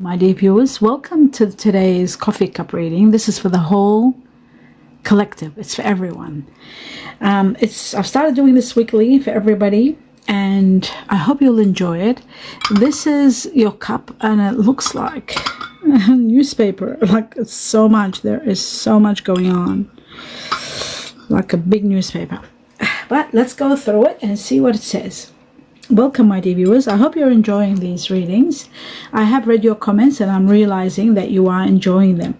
My dear viewers, welcome to today's coffee cup reading. This is for the whole collective. It's for everyone. I've started doing this weekly for everybody, and I hope you'll enjoy it. This is your cup, and it looks like a newspaper. Like it's so much. There is so much going on, like a big newspaper. But let's go through it and see what it says. Welcome, my dear viewers. I hope you're enjoying these readings. I have read your comments and I'm realizing that you are enjoying them.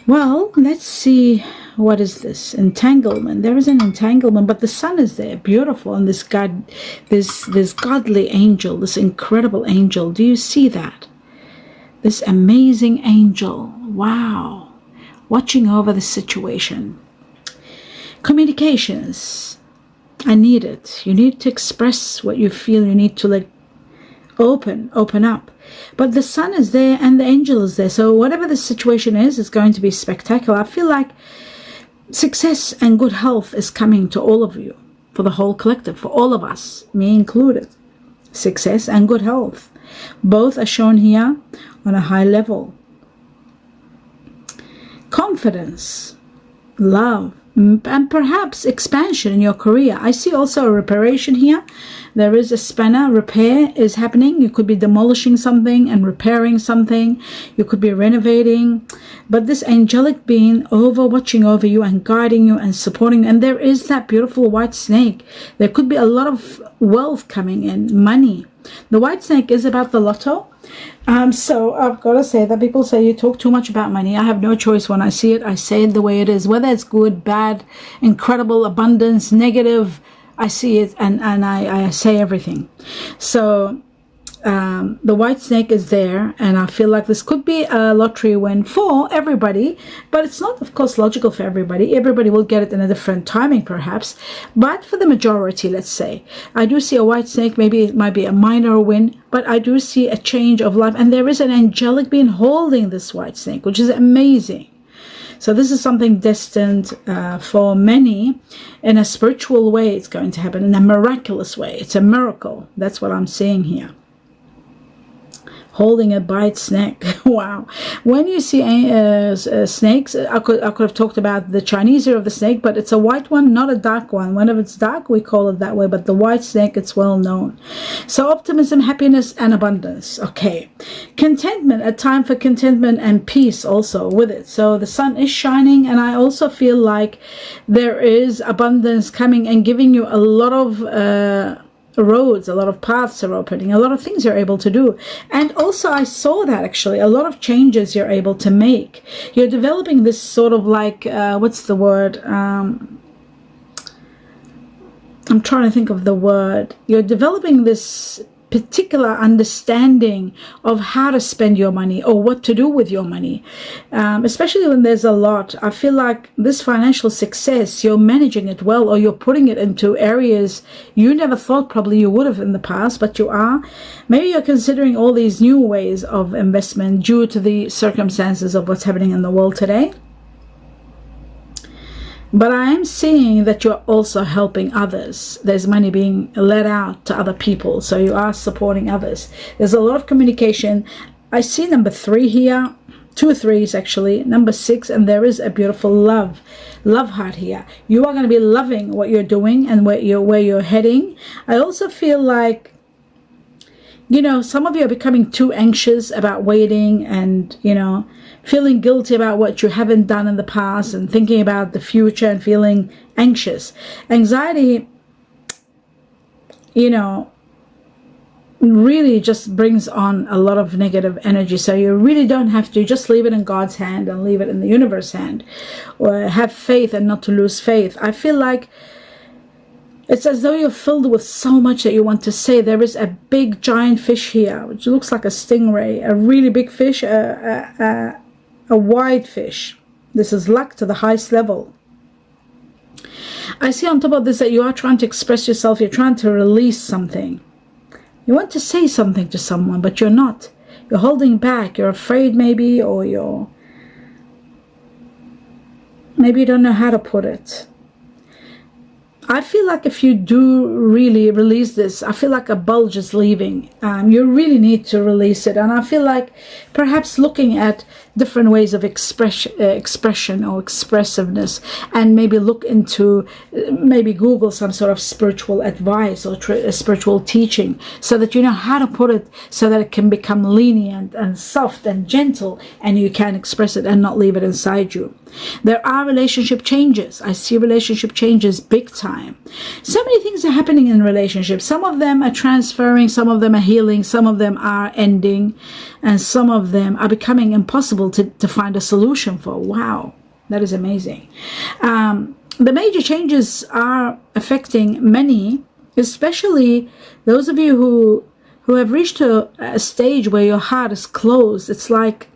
Well, let's see. What is this? Entanglement. There is an entanglement, but the sun is there, beautiful, and this godly angel, this incredible angel. Do you see that? This amazing angel. Wow. Watching over the situation. Communications. I need it. You need to express what you feel. You need to open up. But the sun is there and the angel is there. So whatever the situation is, it's going to be spectacular. I feel like success and good health is coming to all of you, for the whole collective, for all of us, me included. Success and good health. Both are shown here on a high level. Confidence, love, and perhaps expansion in your career. I see also a reparation here. There is a spanner. Repair is happening. You could be demolishing something and repairing something. You could be renovating. But this angelic being watching over you and guiding you and supporting you. And there is that beautiful white snake. There could be a lot of wealth coming in, money. The white snake is about the lotto. So I've got to say that people say you talk too much about money. I have no choice. When I see it, I say it the way it is. Whether it's good, bad, incredible, abundance, negative, I see it and I say everything. So the white snake is there, and I feel like this could be a lottery win for everybody, but it's not, of course, logical for everybody. Everybody will get it in a different timing, perhaps, but for the majority, let's say, I do see a white snake. Maybe it might be a minor win, but I do see a change of life, and there is an angelic being holding this white snake, which is amazing. So this is something destined for many in a spiritual way. It's going to happen in a miraculous way. It's a miracle. That's what I'm seeing here. Holding a by its neck. Wow. When you see snakes, I could have talked about the Chinese ear of the snake, but it's a white one, not a dark one. Whenever it's dark, we call it that way, but the white snake, it's well known. So optimism, happiness, and abundance. Okay. Contentment, a time for contentment and peace also with it. So the sun is shining, and I also feel like there is abundance coming and giving you a lot of roads, a lot of paths are opening, a lot of things you're able to do. And also I saw that actually a lot of changes you're able to make. You're developing this sort of like what's the word, I'm trying to think of the word. You're developing this particular understanding of how to spend your money or what to do with your money, especially when there's a lot. I feel like this financial success, you're managing it well, or you're putting it into areas you never thought probably you would have in the past, but you are. Maybe you're considering all these new ways of investment due to the circumstances of what's happening in the world today. But I am seeing that you're also helping others. There's money being let out to other people, so you are supporting others. There's a lot of communication. I see number 3 here, 2 3s actually, number 6, and there is a beautiful love heart here. You are going to be loving what you're doing and where you're heading. I also feel like, you know, some of you are becoming too anxious about waiting and, you know, feeling guilty about what you haven't done in the past and thinking about the future and feeling anxious. Anxiety, you know, really just brings on a lot of negative energy. So you really don't have to just leave it in God's hand and leave it in the universe's hand, or have faith and not to lose faith. I feel like it's as though you're filled with so much that you want to say. There is a big giant fish here, which looks like a stingray, a really big fish, a wide fish. This is luck to the highest level. I see on top of this that you are trying to express yourself. You're trying to release something. You want to say something to someone, but you're not. You're holding back. You're afraid maybe, or maybe you don't know how to put it. I feel like if you do really release this, I feel like a bulge is leaving. You really need to release it. And I feel like perhaps looking at different ways of expression or expressiveness, and maybe look into, maybe Google some sort of spiritual advice or spiritual teaching, so that you know how to put it so that it can become lenient and soft and gentle, and you can express it and not leave it inside you. There are relationship changes. I see relationship changes big time. So many things are happening in relationships. Some of them are transferring, some of them are healing, some of them are ending, and some of them are becoming impossible to find a solution for. Wow, that is amazing. The major changes are affecting many, especially those of you who have reached a stage where your heart is closed. It's like,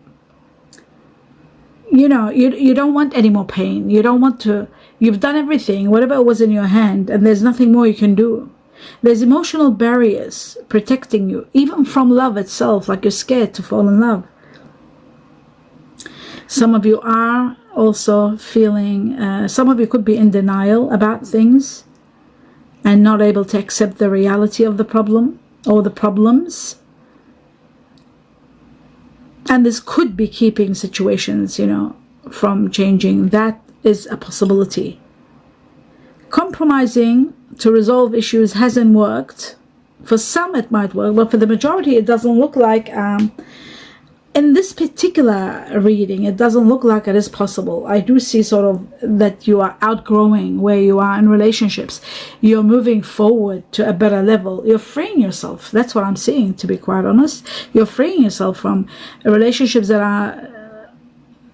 you know, you don't want any more pain. You don't want to, you've done everything, whatever was in your hand, and there's nothing more you can do. There's emotional barriers protecting you, even from love itself, like you're scared to fall in love. Some of you are also feeling, some of you could be in denial about things and not able to accept the reality of the problem or the problems. And this could be keeping situations, you know, from changing. That is a possibility. Compromising to resolve issues hasn't worked. For some it might work, but for the majority it doesn't look like, in this particular reading, it doesn't look like it is possible. I do see sort of that you are outgrowing where you are in relationships. You're moving forward to a better level. You're freeing yourself. That's what I'm seeing, to be quite honest. You're freeing yourself from relationships that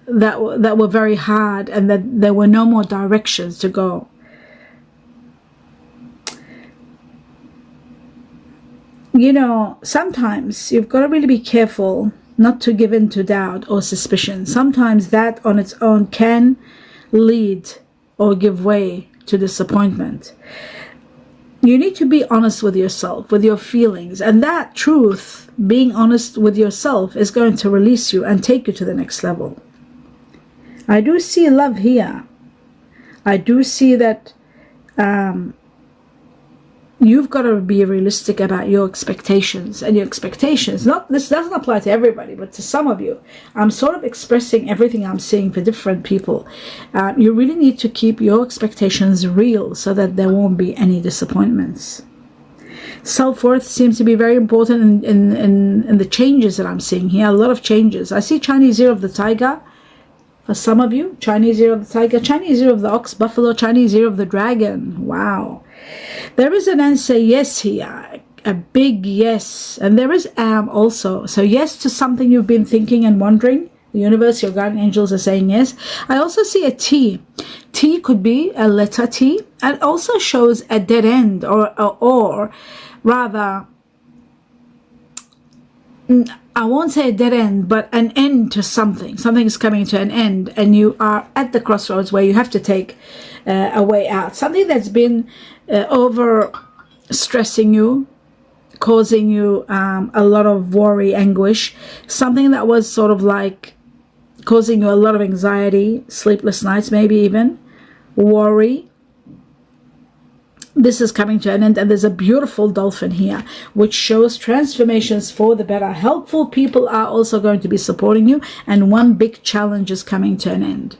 were very hard, and that there were no more directions to go. You know, sometimes you've got to really be careful not to give in to doubt or suspicion. Sometimes that on its own can lead or give way to disappointment. You need to be honest with yourself, with your feelings, and that truth, being honest with yourself, is going to release you and take you to the next level. I do see love here. I do see that you've got to be realistic about your expectations, and your expectations, this doesn't apply to everybody, but to some of you. I'm sort of expressing everything I'm seeing for different people. You really need to keep your expectations real so that there won't be any disappointments. Self-worth seems to be very important in the changes that I'm seeing here. A lot of changes. I see Chinese year of the tiger. For some of you, Chinese year of the tiger, Chinese year of the ox, buffalo, Chinese year of the dragon. Wow. There is an answer yes here, a big yes. And there is also. So yes to something you've been thinking and wondering. The universe, your guardian angels are saying yes. I also see a T. T could be a letter T. And also shows a dead end, or rather, I won't say a dead end, but an end to something. Something is coming to an end, and you are at the crossroads where you have to take a way out. Something that's been over stressing you, causing you a lot of worry, anguish. Something that was sort of like causing you a lot of anxiety, sleepless nights, maybe even worry. This is coming to an end, and there's a beautiful dolphin here, which shows transformations for the better. Helpful people are also going to be supporting you, and one big challenge is coming to an end.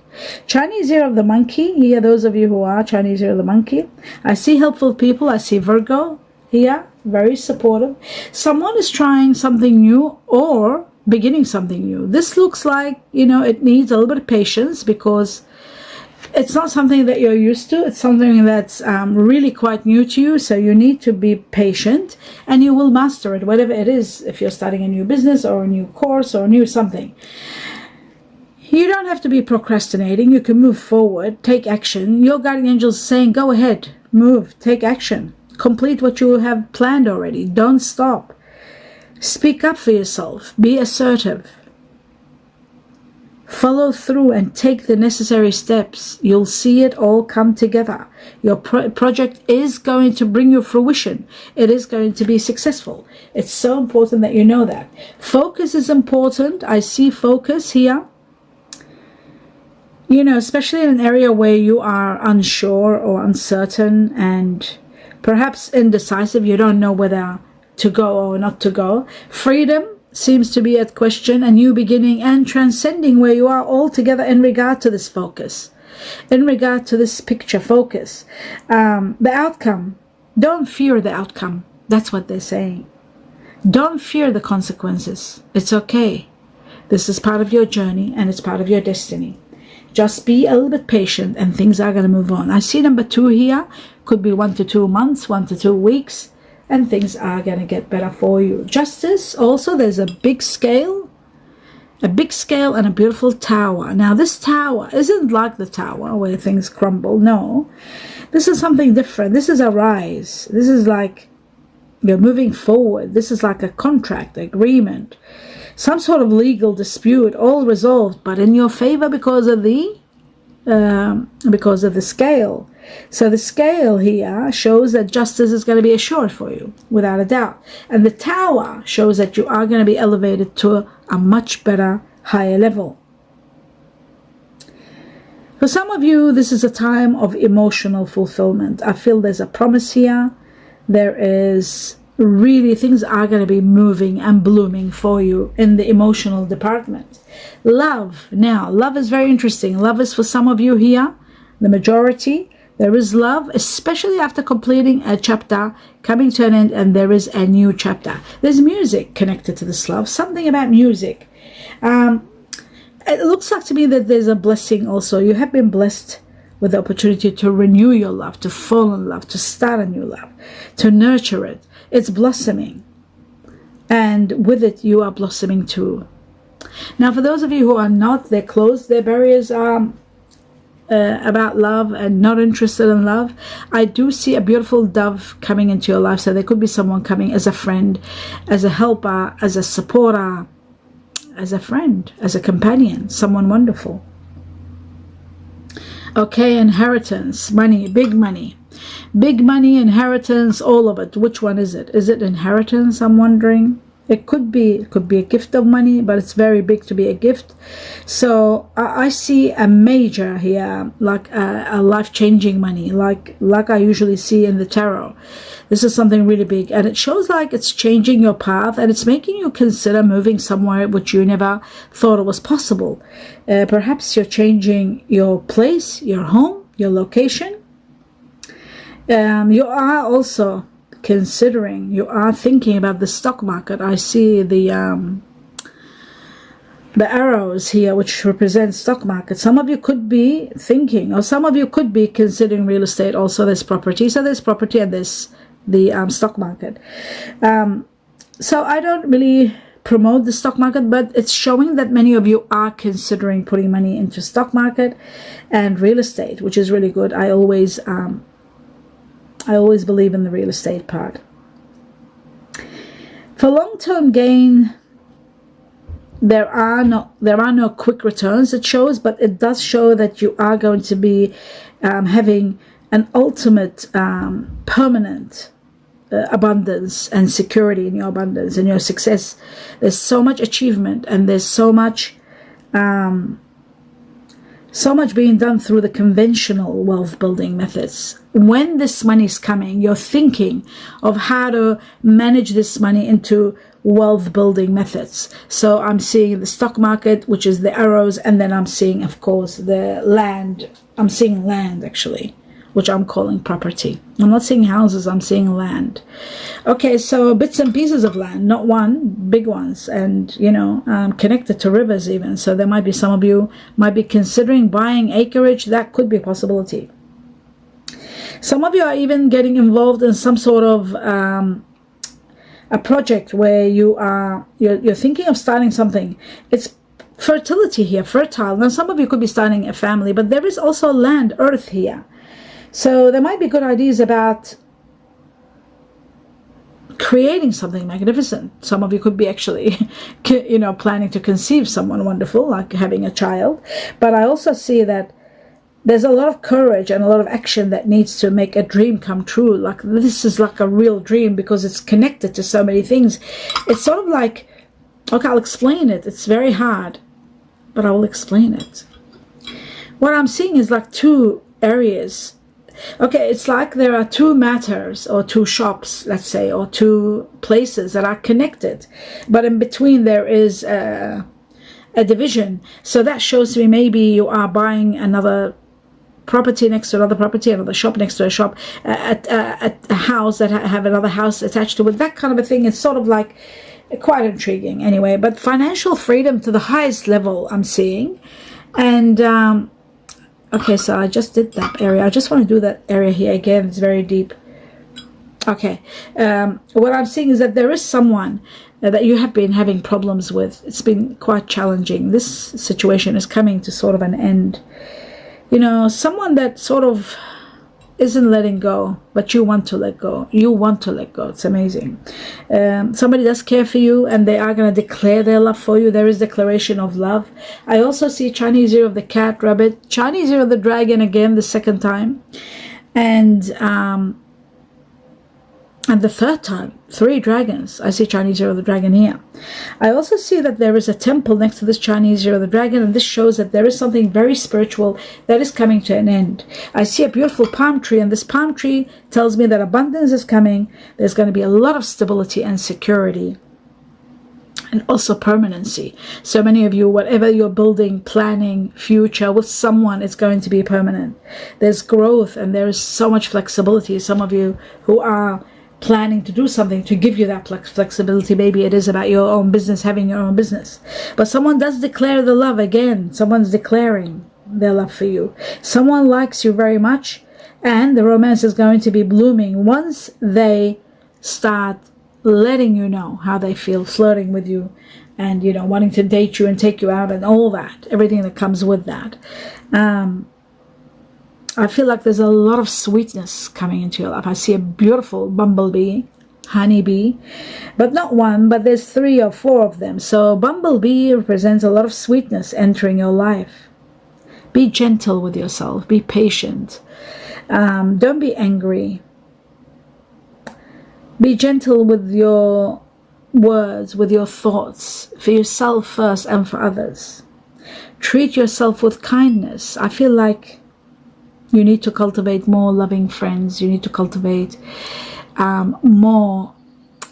Chinese year of the monkey here, those of you who are Chinese year of the monkey. I see helpful people. I see Virgo here, very supportive. Someone is trying something new or beginning something new. This looks like, you know, it needs a little bit of patience, because it's not something that you're used to. It's something that's really quite new to you. So you need to be patient, and you will master it, whatever it is. If you're starting a new business or a new course or a new something, you don't have to be procrastinating. You can move forward, take action. Your guardian angels are saying, go ahead, move, take action, complete what you have planned already. Don't stop. Speak up for yourself. Be assertive. Follow through and take the necessary steps. You'll see it all come together. Your project is going to bring you fruition. It is going to be successful. It's so important that you know that. Focus is important. I see focus here. you know, especially in an area where you are unsure or uncertain and perhaps indecisive, you don't know whether to go or not to go. Freedom seems to be at question, a new beginning and transcending where you are altogether in regard to this focus, in regard to this picture focus. The outcome, don't fear the outcome. That's what they're saying. Don't fear the consequences. It's okay. This is part of your journey and it's part of your destiny. Just be a little bit patient and things are going to move on. I see number 2 here. Could be 1 to 2 months, 1 to 2 weeks, and things are going to get better for you. Justice, also there's a big scale and a beautiful tower. Now this tower isn't like the tower where things crumble. No, this is something different. This is a rise. This is like you're moving forward. This is like a contract, agreement, some sort of legal dispute, all resolved, but in your favor because of the scale. So the scale here shows that justice is going to be assured for you, without a doubt. And the tower shows that you are going to be elevated to a much better, higher level. For some of you, this is a time of emotional fulfillment. I feel there's a promise here. There is really, things are going to be moving and blooming for you in the emotional department. Love. Now, love is very interesting. Love is for some of you here, the majority. There is love, especially after completing a chapter, coming to an end, and there is a new chapter. There's music connected to this love, something about music. It looks like to me that there's a blessing also. You have been blessed with the opportunity to renew your love, to fall in love, to start a new love, to nurture it. It's blossoming. And with it, you are blossoming too. Now, for those of you who are not, they're closed, their barriers are about love and not interested in love, I do see a beautiful dove coming into your life. So there could be someone coming as a friend, as a helper, as a supporter, as a friend, as a companion, someone wonderful. Okay, inheritance, money, big money, inheritance, all of it. Which one is it? Is it inheritance? I'm wondering. It could be a gift of money, but it's very big to be a gift. So I see a major here, like a life-changing money, like I usually see in the tarot. This is something really big, and it shows like it's changing your path, and it's making you consider moving somewhere which you never thought it was possible. Perhaps you're changing your place, your home, your location. You are also considering, you are thinking about the stock market. I see the arrows here which represent stock market. Some of you could be thinking, or some of you could be considering real estate. Also there's property, so there's property and there's the stock market. So I don't really promote the stock market, but it's showing that many of you are considering putting money into stock market and real estate, which is really good. I always believe in the real estate part. For long-term gain, there are no quick returns, it shows, but it does show that you are going to be having an ultimate permanent abundance and security in your abundance and your success. There's so much achievement, and there's so much being done through the conventional wealth building methods. When this money is coming, you're thinking of how to manage this money into wealth building methods. So I'm seeing the stock market, which is the arrows, and then I'm seeing, of course, the land. I'm seeing land, actually, which I'm calling property. I'm not seeing houses, I'm seeing land. Okay, so bits and pieces of land, not one, big ones, and connected to rivers even. So there might be, some of you might be considering buying acreage. That could be a possibility. Some of you are even getting involved in some sort of a project where you're thinking of starting something. It's fertility here, fertile. Now some of you could be starting a family, but there is also land, earth here. So there might be good ideas about creating something magnificent. Some of you could be actually, planning to conceive someone wonderful, like having a child. But I also see that there's a lot of courage and a lot of action that needs to make a dream come true. Like this is like a real dream because it's connected to so many things. It's sort of like, okay, I'll explain it. It's very hard, but I will explain it. what I'm seeing is like two areas. Okay, it's like there are two matters or two shops, let's say, or two places that are connected, but in between there is a division. So that shows me maybe you are buying another property next to another property, another shop next to a shop, a house that have another house attached to it, that kind of a thing. It's sort of like quite intriguing anyway. But financial freedom to the highest level I'm seeing. And okay, so I just did that area. I just want to do that area here again. It's very deep. Okay, what I'm seeing is that there is someone that you have been having problems with. It's been quite challenging. This situation is coming to sort of an end. You know, someone that sort of isn't letting go, but you want to let go. You want to let go. It's amazing. Somebody does care for you, and they are going to declare their love for you. There is declaration of love. I also see Chinese year of the cat, rabbit, Chinese year of the dragon again, the second time, and the third time, 3 dragons. I see Chinese year of the dragon here. I also see that there is a temple next to this Chinese year of the dragon, and this shows that there is something very spiritual that is coming to an end. I see a beautiful palm tree, and this palm tree tells me that abundance is coming. There's going to be a lot of stability and security, and also permanency. So many of you, whatever you're building, planning, future with someone, it's going to be permanent. There's growth, and there is so much flexibility. Some of you who are planning to do something to give you that flexibility. Maybe it is about your own business, having your own business. But someone does declare the love again. Someone's declaring their love for you. Someone likes you very much, and the romance is going to be blooming once they start letting you know how they feel, flirting with you, and, you know, wanting to date you and take you out and all that, everything that comes with that. I feel like there's a lot of sweetness coming into your life. I see a beautiful bumblebee, honeybee, but not one, but there's 3 or 4 of them. So bumblebee represents a lot of sweetness entering your life. Be gentle with yourself. Be patient. Don't be angry. Be gentle with your words, with your thoughts, for yourself first and for others. Treat yourself with kindness. I feel like you need to cultivate more loving friends. You need to cultivate more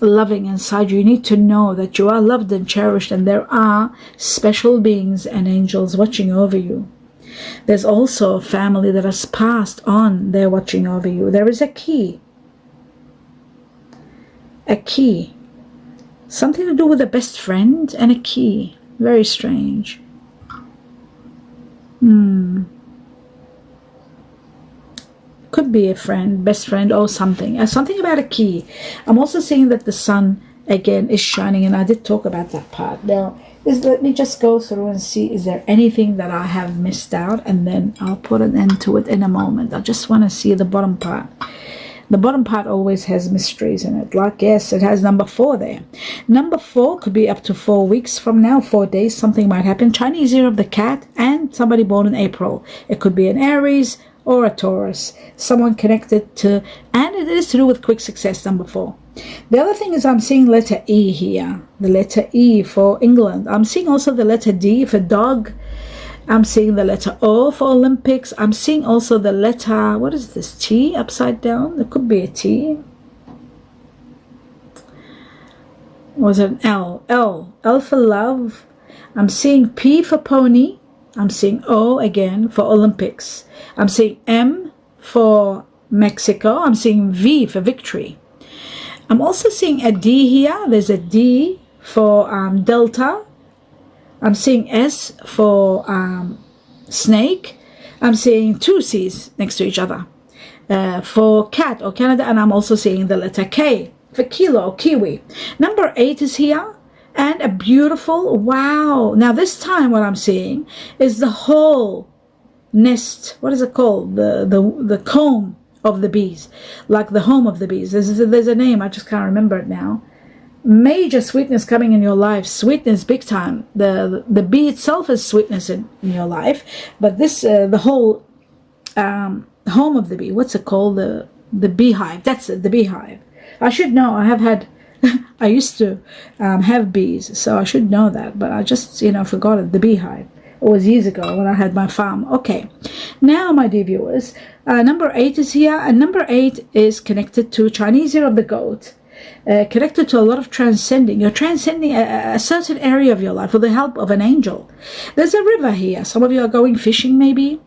loving inside you. You need to know that you are loved and cherished, and there are special beings and angels watching over you. There's also a family that has passed on. They're watching over you. There is a key. A key. Something to do with a best friend and a key. Very strange. Could be a friend, best friend, or something. Something about a key. I'm also seeing that the sun again is shining, and I did talk about that part. Now, let me just go through and see, is there anything that I have missed out, and then I'll put an end to it in a moment. I just want to see the bottom part. The bottom part always has mysteries in it. Like, yes, it has number 4 there. Number 4 could be up to 4 weeks from now, 4 days, something might happen. Chinese year of the cat, and somebody born in April. It could be an Aries or a Taurus, someone connected to, and it is to do with quick success, number 4. The other thing is I'm seeing letter E here, the letter E for England. I'm seeing also the letter D for dog. I'm seeing the letter O for Olympics. I'm seeing also the letter, what is this, T upside down? There could be a T. Was it an L? L for love. I'm seeing P for pony. I'm seeing O again for Olympics. I'm seeing M for Mexico. I'm seeing V for victory. I'm also seeing a D here. There's a D for Delta. I'm seeing S for snake. I'm seeing 2 C's next to each other for cat or Canada. And I'm also seeing the letter K for kilo or kiwi. Number 8 is here. And a beautiful, wow. Now this time what I'm seeing is the whole nest. What is it called? The comb of the bees. Like the home of the bees. There's a name. I just can't remember it now. Major sweetness coming in your life. Sweetness big time. The bee itself is sweetness in your life. But this, the whole home of the bee. What's it called? The beehive. That's it. The beehive. I should know. I have had... I used to have bees, so I should know that, but I just, forgot it. The beehive. It was years ago when I had my farm. Okay, now my dear viewers, number 8 is here, and number 8 is connected to Chinese Year of the Goat. Connected to a lot of transcending. You're transcending a certain area of your life with the help of an angel. There's a river here. Some of you are going fishing maybe.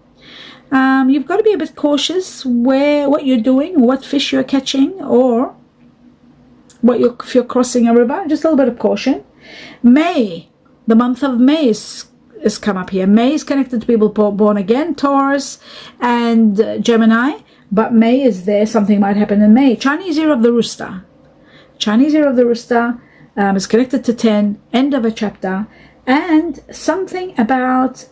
You've got to be a bit cautious what you're doing, what fish you're catching, or if you're crossing a river. Just a little bit of caution. May, the month of May is come up here. May is connected to people born again, Taurus and Gemini, but May is there. Something might happen in May. Chinese Year of the Rooster. Chinese Year of the Rooster is connected to 10, end of a chapter, and something about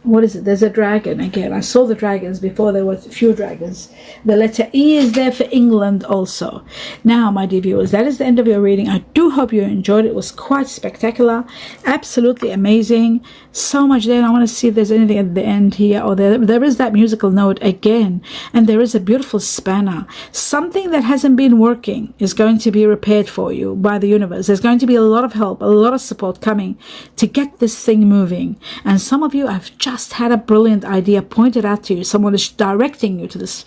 what is it? There's a dragon again. I saw the dragons before. There were a few dragons. The letter E is there for England also. Now, my dear viewers, that is the end of your reading. I do hope you enjoyed it. It was quite spectacular, absolutely amazing. So much there. And I want to see if there's anything at the end here. Or there is that musical note again, and there is a beautiful spanner. Something that hasn't been working is going to be repaired for you by the universe. There's going to be a lot of help, a lot of support coming to get this thing moving. And some of you have just had a brilliant idea pointed out to you. Someone is directing you to this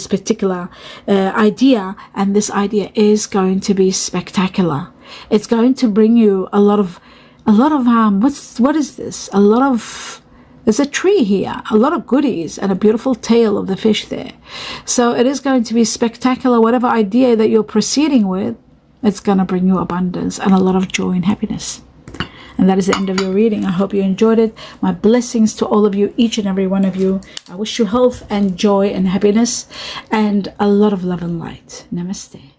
particular idea, and this idea is going to be spectacular. It's going to bring you a lot of what is this? There's a tree here, a lot of goodies, and a beautiful tail of the fish there. So it is going to be spectacular. Whatever idea that you're proceeding with, it's going to bring you abundance and a lot of joy and happiness. And that is the end of your reading. I hope you enjoyed it. My blessings to all of you, each and every one of you. I wish you health and joy and happiness and a lot of love and light. Namaste.